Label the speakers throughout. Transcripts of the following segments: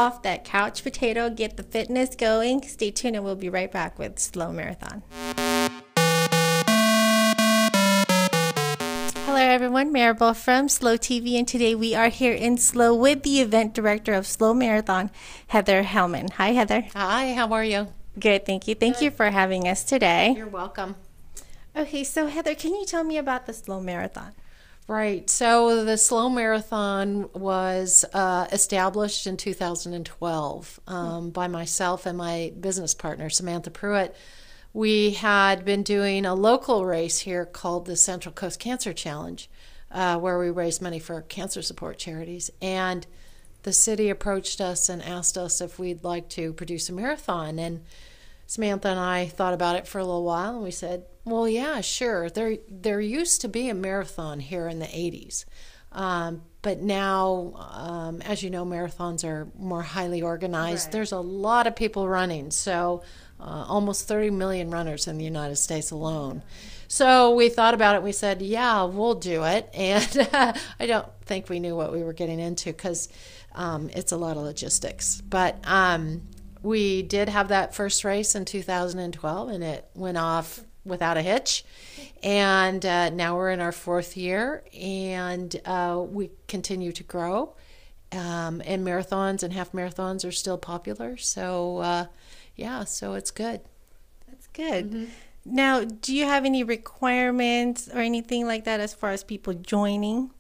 Speaker 1: off that couch potato, get the fitness going. Stay tuned and we'll be right back with SLO Marathon. Hello everyone, Maribel from SLO TV, and today we are here in SLO with the event director of SLO Marathon, Heather Hellman. Hi Heather.
Speaker 2: Hi, how are you?
Speaker 1: Good, thank you. Thank you for having us today.
Speaker 2: You're welcome.
Speaker 1: Okay, so Heather, can you tell me about the SLO Marathon?
Speaker 2: Right, so the SLO Marathon was established in 2012 by myself and my business partner, Samantha Pruitt. We had been doing a local race here called the Central Coast Cancer Challenge, where we raise money for cancer support charities. And the city approached us and asked us if we'd like to produce a marathon. And Samantha and I thought about it for a little while, and we said, well, yeah, sure. There used to be a marathon here in the 80s. But now, as you know, marathons are more highly organized. Right. There's a lot of people running, so almost 30 million runners in the United States alone. So we thought about it. We said, yeah, we'll do it. And I don't think we knew what we were getting into because it's a lot of logistics. But we did have that first race in 2012, and it went off without a hitch. And now we're in our fourth year, and we continue to grow. And marathons and half marathons are still popular. So, yeah, so it's good.
Speaker 1: That's good. Mm-hmm. Now, do you have any requirements or anything like that as far as people joining?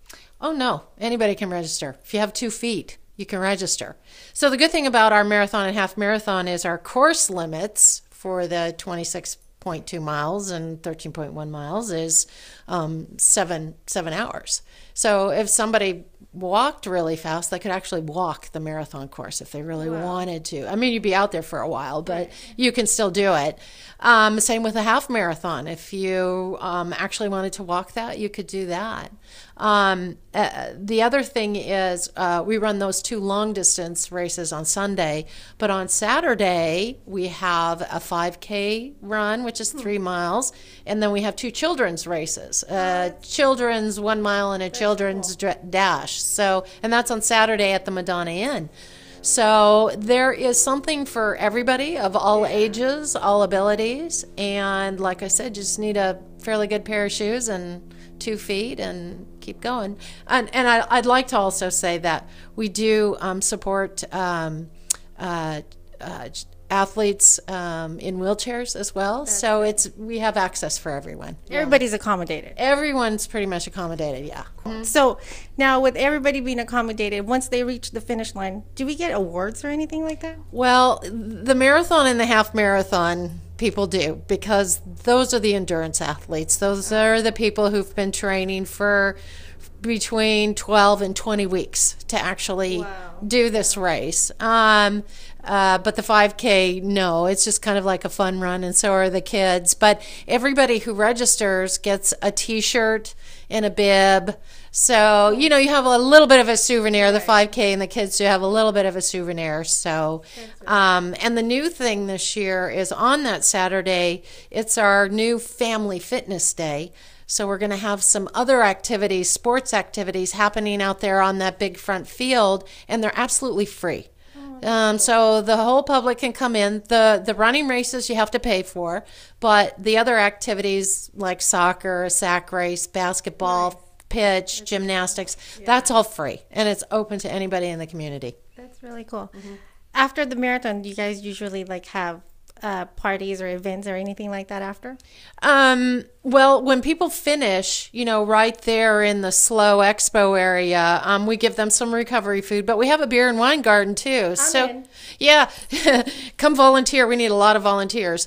Speaker 2: Oh, no. Anybody can register. If you have 2 feet, you can register. So the good thing about our marathon and half marathon is our course limits for the 26.2 miles and 13.1 miles is 7 hours. So if somebody walked really fast, they could actually walk the marathon course if they really wanted to. I mean, you'd be out there for a while, but you can still do it. Same with a half marathon. If you actually wanted to walk that, you could do that. The other thing is we run those 2 long distance races on Sunday, but on Saturday we have a 5K run, which is 3 miles, and then we have 2 children's races, children's 1 mile and a children's dash. So, and that's on Saturday at the Madonna Inn. So there is something for everybody of all ages, all abilities, and like I said, you just need a fairly good pair of shoes and 2 feet and keep going. And I'd like to also say that we do support athletes in wheelchairs as well. That's so good. We have access for everyone.
Speaker 1: Everybody's accommodated.
Speaker 2: Everyone's pretty much accommodated, yeah.
Speaker 1: Cool. So now with everybody being accommodated, once they reach the finish line, do we get awards or anything like that?
Speaker 2: Well, the marathon and the half marathon people do, because those are the endurance athletes. Those are the people who've been training for between 12 and 20 weeks to actually do this race. But the 5K, no, it's just kind of like a fun run, and so are the kids. But everybody who registers gets a T-shirt and a bib. So, you know, you have a little bit of a souvenir. The 5K and the kids do have a little bit of a souvenir. So, and the new thing this year is on that Saturday, it's our new Family Fitness Day. So we're going to have some other activities, sports activities happening out there on that big front field, and they're absolutely free. So the whole public can come in. The running races you have to pay for, but the other activities like soccer, a sack race, basketball, pitch, gymnastics, that's all free, and it's open to anybody in the community.
Speaker 1: That's really cool. Mm-hmm. After the marathon, do you guys usually like have parties or events or anything like that after?
Speaker 2: Well, when people finish, you know, right there in the SLO Expo area, we give them some recovery food, but we have a beer and wine garden too. Yeah, come volunteer. We need a lot of volunteers.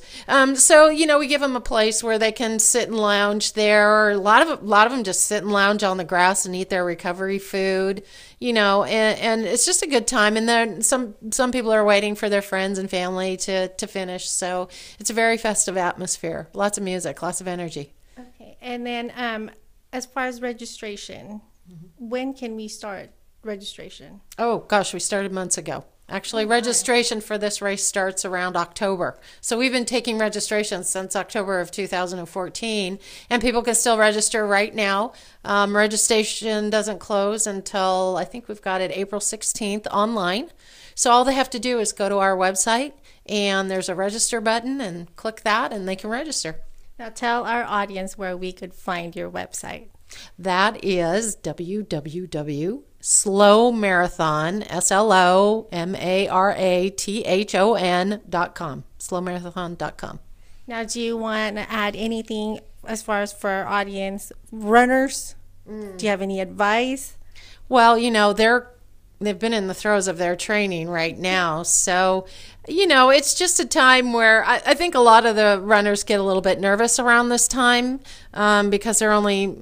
Speaker 2: So, you know, we give them a place where they can sit and lounge there. Or a lot of them just sit and lounge on the grass and eat their recovery food, you know, and it's just a good time. And then some people are waiting for their friends and family to finish. So it's a very festive atmosphere. Lots of music, lots of energy.
Speaker 1: Okay. And then as far as registration, when can we start registration?
Speaker 2: Oh, gosh, we started months ago. Actually, registration for this race starts around October. So we've been taking registrations since October of 2014, and people can still register right now. Registration doesn't close until, I think we've got it April 16th online. So all they have to do is go to our website, and there's a register button, and click that, and they can register.
Speaker 1: Now tell our audience where we could find your website.
Speaker 2: That is www.SLO Marathon, SLOMarathon.com, SLOMarathon.com.
Speaker 1: Now, do you want to add anything as far as for our audience runners? Do you have any advice?
Speaker 2: Well, they've been in the throes of their training right now. So, it's just a time where I think a lot of the runners get a little bit nervous around this time because they're only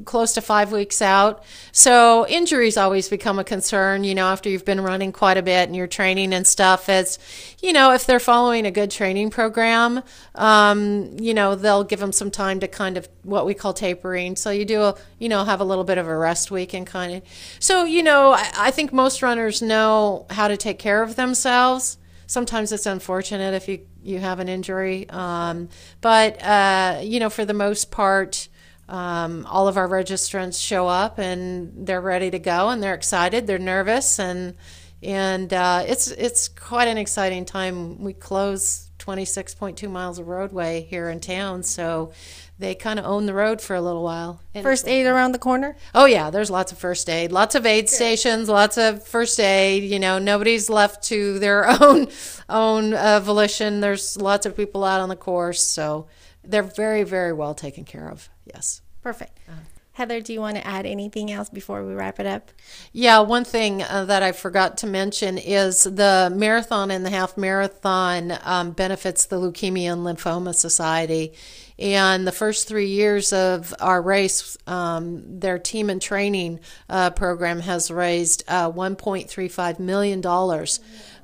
Speaker 2: close to 5 weeks out. So injuries always become a concern, after you've been running quite a bit and you're training and stuff. It's, if they're following a good training program, they'll give them some time to kind of what we call tapering. So you do, have a little bit of a rest week and kind of. So, I think most runners know how to take care of themselves. Sometimes it's unfortunate if you have an injury. But for the most part, all of our registrants show up and they're ready to go and they're excited, they're nervous, and it's quite an exciting time. We close 26.2 miles of roadway here in town, so they kind of own the road for a little while.
Speaker 1: First aid around the corner?
Speaker 2: Oh, yeah, there's lots of first aid, lots of aid stations, lots of first aid. Nobody's left to their own volition. There's lots of people out on the course, so they're very, very well taken care of, yes.
Speaker 1: Perfect. Heather, do you want to add anything else before we wrap it up?
Speaker 2: Yeah, one thing that I forgot to mention is the marathon and the half marathon benefits the Leukemia and Lymphoma Society. And the first 3 years of our race, their team and training program has raised $1.35 million.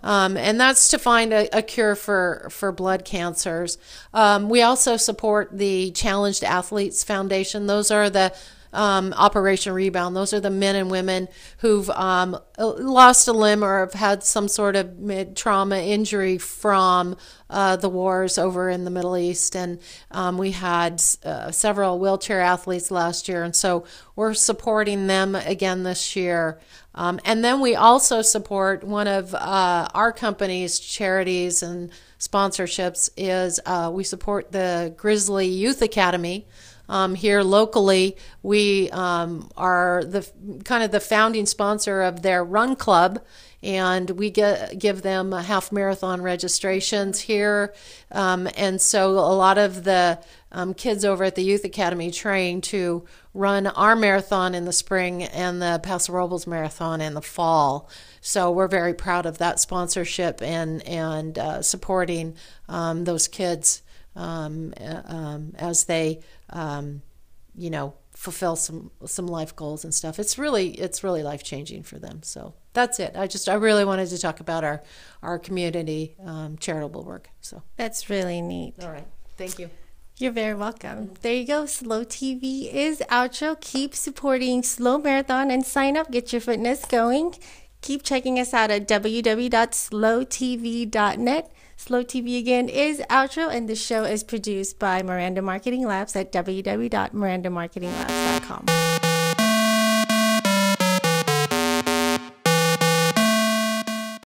Speaker 2: And that's to find a cure for blood cancers. We also support the Challenged Athletes Foundation. Those are the Operation Rebound. Those are the men and women who've lost a limb or have had some sort of trauma injury from the wars over in the Middle East. And we had several wheelchair athletes last year, and so we're supporting them again this year. And then we also support one of our company's charities and sponsorships is we support the Grizzly Youth Academy. Here locally, we are the founding sponsor of their run club, and we give them half marathon registrations here. And so a lot of the kids over at the Youth Academy train to run our marathon in the spring and the Paso Robles Marathon in the fall. So we're very proud of that sponsorship and supporting those kids as they fulfill some life goals and stuff. It's really life changing for them. So that's it. I really wanted to talk about our community charitable work. So
Speaker 1: that's really neat.
Speaker 2: All right. Thank you.
Speaker 1: You're very welcome. There you go. SLO TV is outro. Keep supporting SLO Marathon and sign up. Get your fitness going. Keep checking us out at www.slotv.net. SLO TV again is outro, and the show is produced by Miranda Marketing Labs at www.mirandamarketinglabs.com.